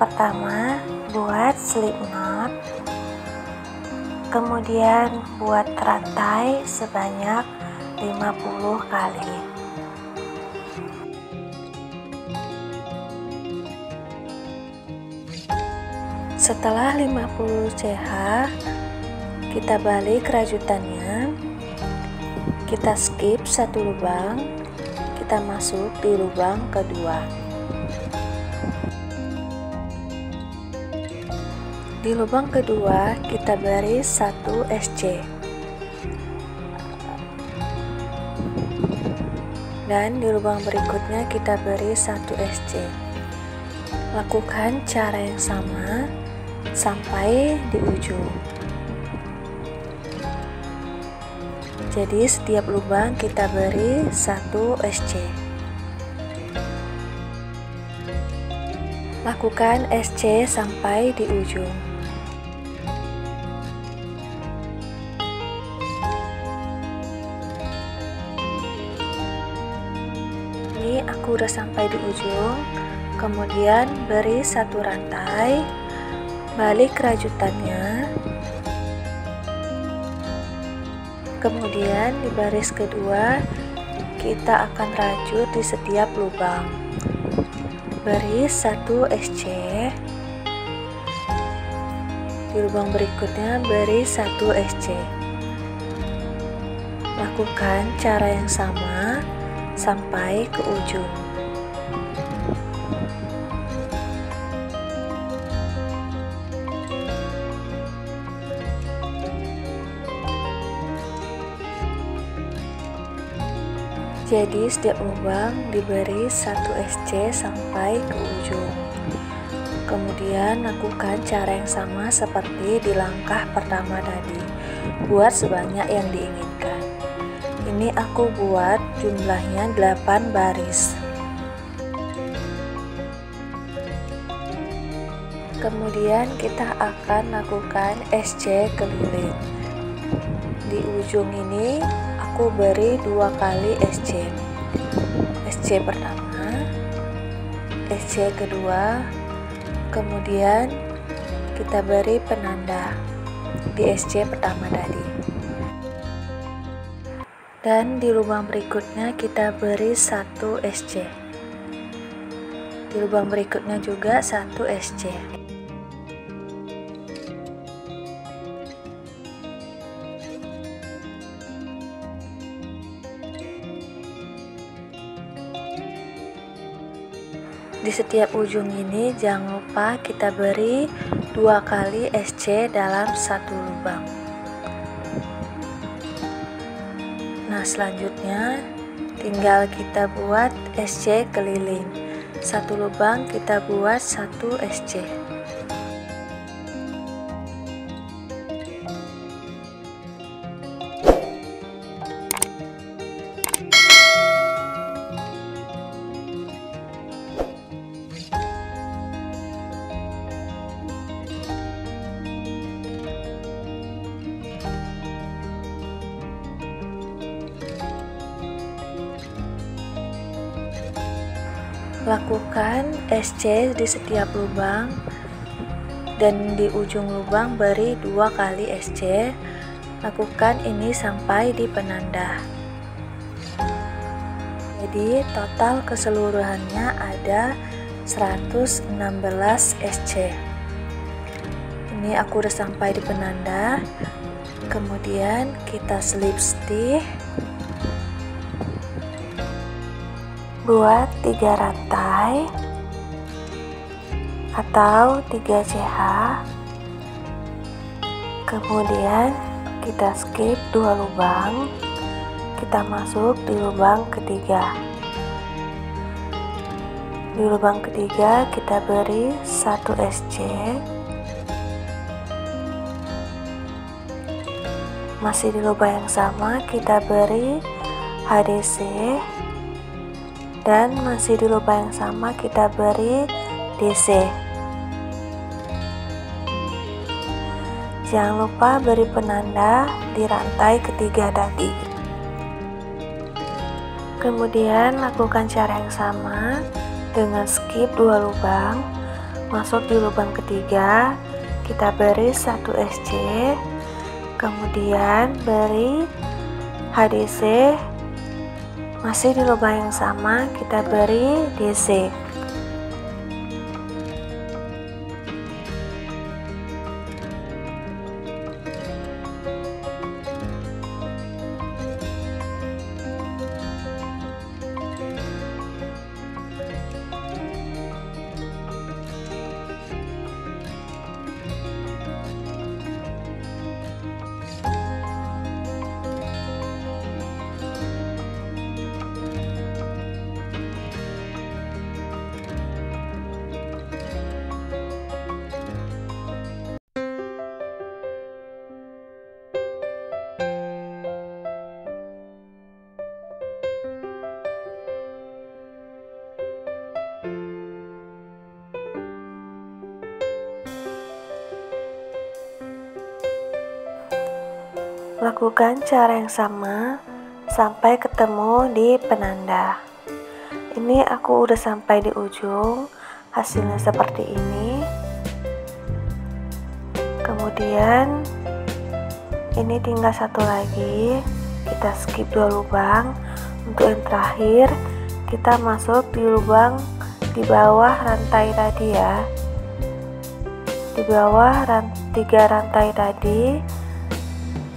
pertama buat slip knot, kemudian buat rantai sebanyak 50 kali. Setelah 50 CH, kita balik rajutannya, kita skip satu lubang, kita masuk di lubang kedua. Di lubang kedua kita beri 1 SC, dan di lubang berikutnya kita beri 1 SC. Lakukan cara yang sama sampai di ujung. Jadi setiap lubang kita beri 1 SC. Lakukan SC sampai di ujung. Ini aku udah sampai di ujung, kemudian beri 1 rantai, balik rajutannya, kemudian di baris kedua kita akan rajut di setiap lubang, beri 1 SC, di lubang berikutnya beri 1 SC. Lakukan cara yang sama sampai ke ujung. Jadi setiap lubang diberi 1 SC sampai ke ujung. Kemudian lakukan cara yang sama seperti di langkah pertama tadi, buat sebanyak yang diinginkan. Ini aku buat jumlahnya 8 baris. Kemudian kita akan lakukan SC keliling. Di ujung ini aku beri 2 kali SC. SC pertama, SC kedua, kemudian kita beri penanda di SC pertama tadi. Dan di lubang berikutnya kita beri 1 SC. Di lubang berikutnya juga 1 SC. Di setiap ujung ini jangan lupa kita beri 2 kali SC dalam 1 lubang. Nah, selanjutnya tinggal kita buat SC keliling. 1 lubang kita buat 1 SC. Lakukan SC di setiap lubang dan di ujung lubang beri 2 kali SC. Lakukan ini sampai di penanda. Jadi total keseluruhannya ada 116 SC. Ini aku udah sampai di penanda. Kemudian kita slip stitch, buat 3 rantai atau 3 CH, kemudian kita skip 2 lubang, kita masuk di lubang ketiga. Di lubang ketiga kita beri 1 SC, masih di lubang yang sama kita beri HDC, dan masih di lubang yang sama kita beri DC. Jangan lupa beri penanda di rantai ketiga tadi. Kemudian lakukan cara yang sama dengan skip 2 lubang, masuk di lubang ketiga, kita beri 1 SC, kemudian beri HDC, masih di lubang yang sama kita beri DC. Lakukan cara yang sama sampai ketemu di penanda. Ini aku udah sampai di ujung, hasilnya seperti ini. Kemudian ini tinggal satu lagi, kita skip 2 lubang. Untuk yang terakhir kita masuk di lubang di bawah rantai tadi ya, di bawah 3 rantai tadi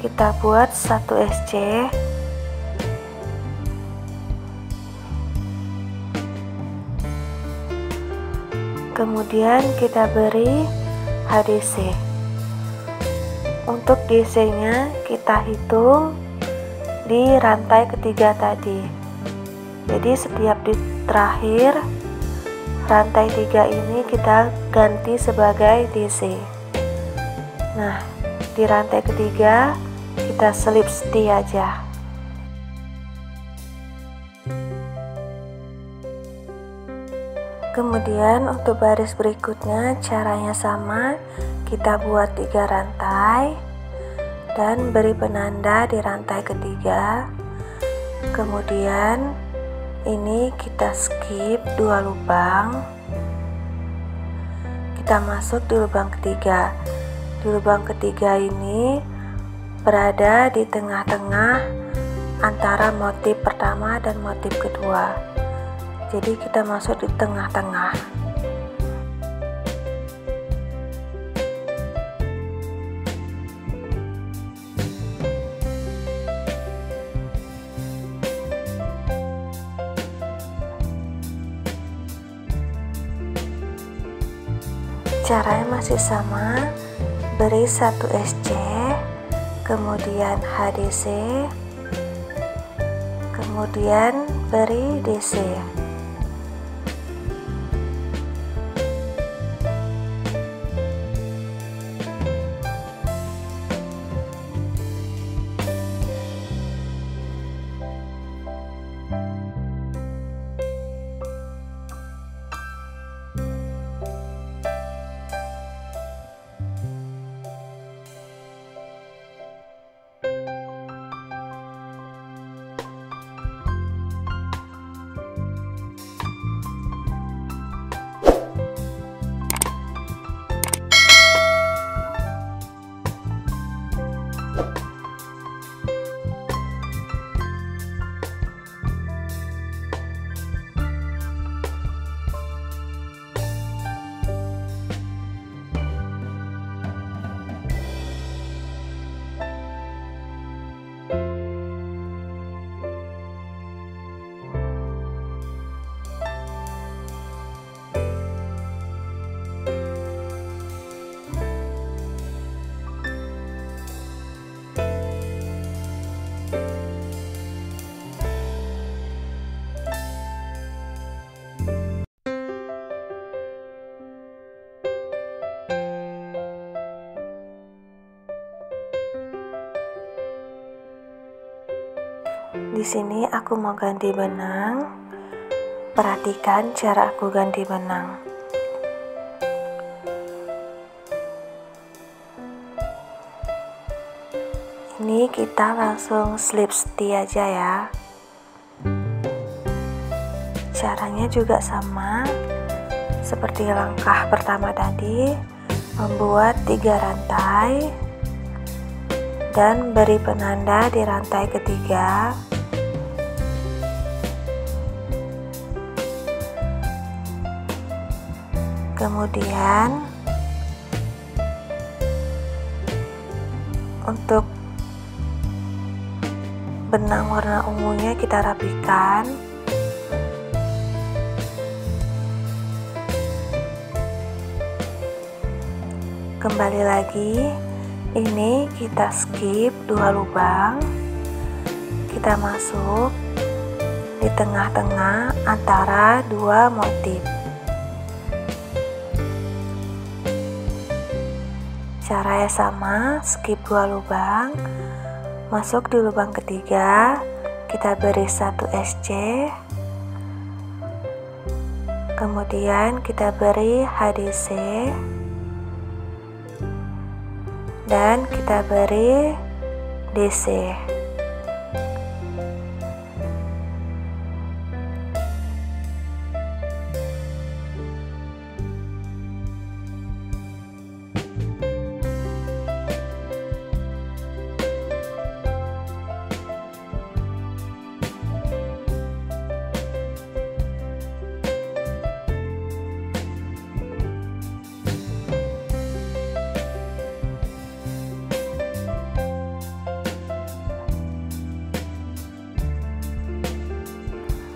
kita buat 1 SC, kemudian kita beri HDC. Untuk DC nya kita hitung di rantai ketiga tadi, jadi setiap di terakhir rantai 3 ini kita ganti sebagai DC. Nah, di rantai ketiga kita slip stitch aja. Kemudian untuk baris berikutnya caranya sama, kita buat 3 rantai dan beri penanda di rantai ketiga. Kemudian ini kita skip 2 lubang, kita masuk di lubang ketiga. Di lubang ketiga ini berada di tengah-tengah antara motif pertama dan motif kedua, jadi kita masuk di tengah-tengah. Caranya masih sama, beri 1 SC, kemudian HDC, kemudian beri DC. Di sini aku mau ganti benang. Perhatikan cara aku ganti benang. Ini kita langsung slip stitch aja ya. Caranya juga sama. Seperti langkah pertama tadi, membuat 3 rantai dan beri penanda di rantai ketiga. Kemudian untuk benang warna ungunya kita rapikan. Kembali lagi, ini kita skip 2 lubang, kita masuk di tengah-tengah antara 2 motif. Caranya sama, skip 2 lubang, masuk di lubang ketiga, kita beri 1 SC, kemudian kita beri HDC, dan kita beri DC.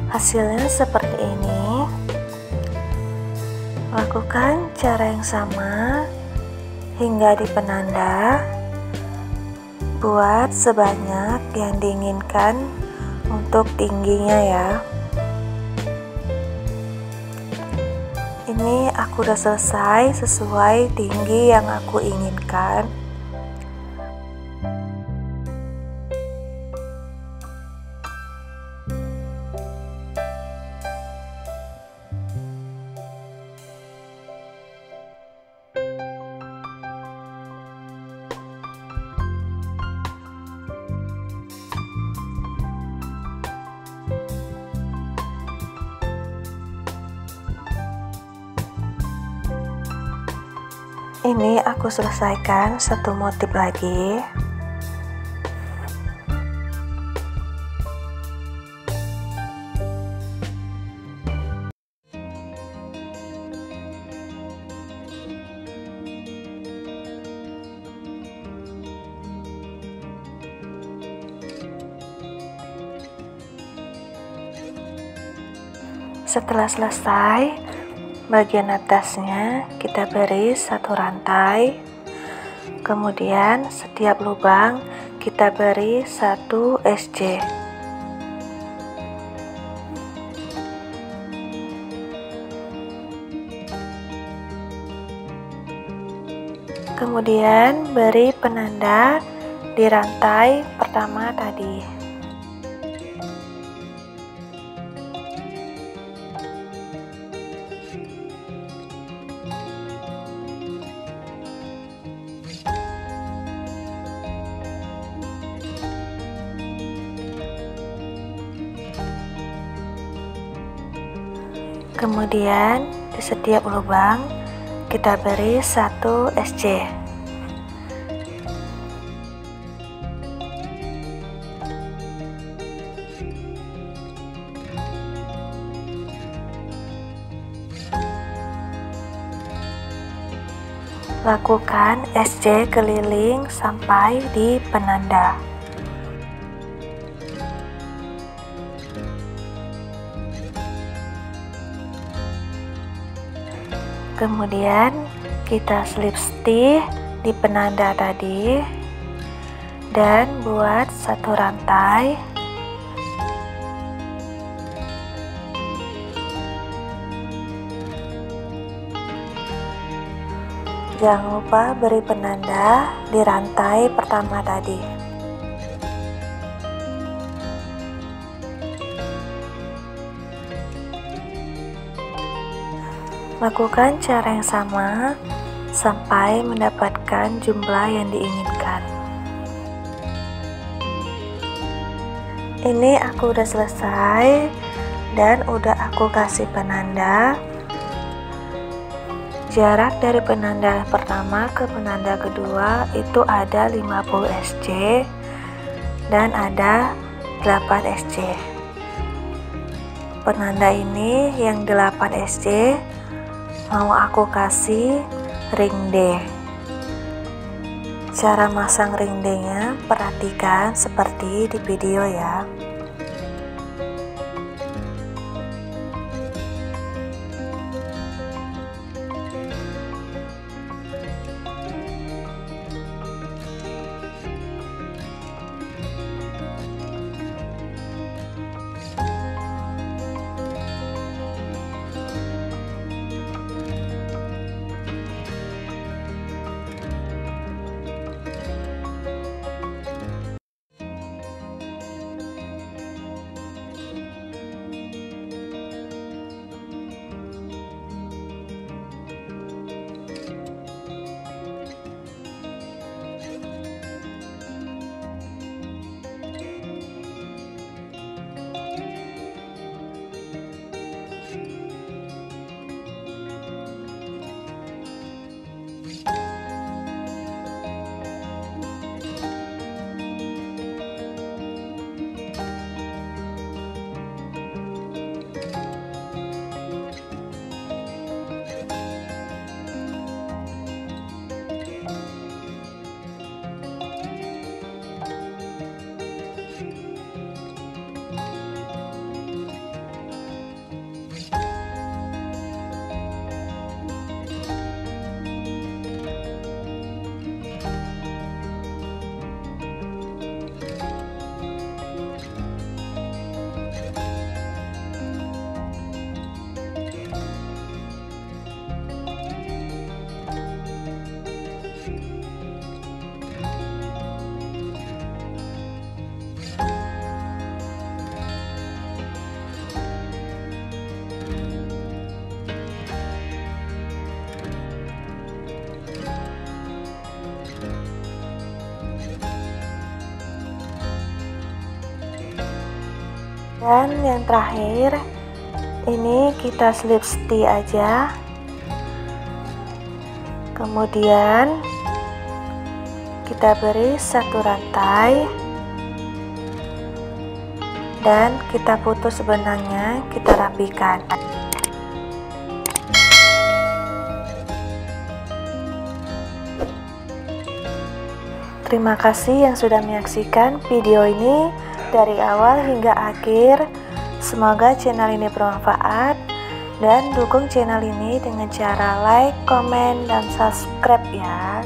Hasilnya seperti ini. Lakukan cara yang sama hingga di penanda. Buat sebanyak yang diinginkan untuk tingginya ya. Ini aku udah selesai sesuai tinggi yang aku inginkan. Ini aku selesaikan satu motif lagi. Setelah selesai, bagian atasnya kita beri 1 rantai, kemudian setiap lubang kita beri 1 SC. Kemudian beri penanda di rantai pertama tadi. Kemudian di setiap lubang kita beri 1 SC. Lakukan SC keliling sampai di penanda. Kemudian kita slip stitch di penanda tadi dan buat 1 rantai. Jangan lupa beri penanda di rantai pertama tadi. Lakukan cara yang sama sampai mendapatkan jumlah yang diinginkan. Ini aku udah selesai dan udah aku kasih penanda. Jarak dari penanda pertama ke penanda kedua itu ada 50 SC dan ada 8 SC. Penanda ini yang 8 SC mau aku kasih ring D. Cara masang ring D-nya perhatikan seperti di video ya. Dan yang terakhir, ini kita slip stitch aja. Kemudian kita beri satu rantai dan kita putus benangnya, kita rapikan. Terima kasih yang sudah menyaksikan video ini dari awal hingga akhir. Semoga channel ini bermanfaat dan dukung channel ini dengan cara like, komen, dan subscribe ya.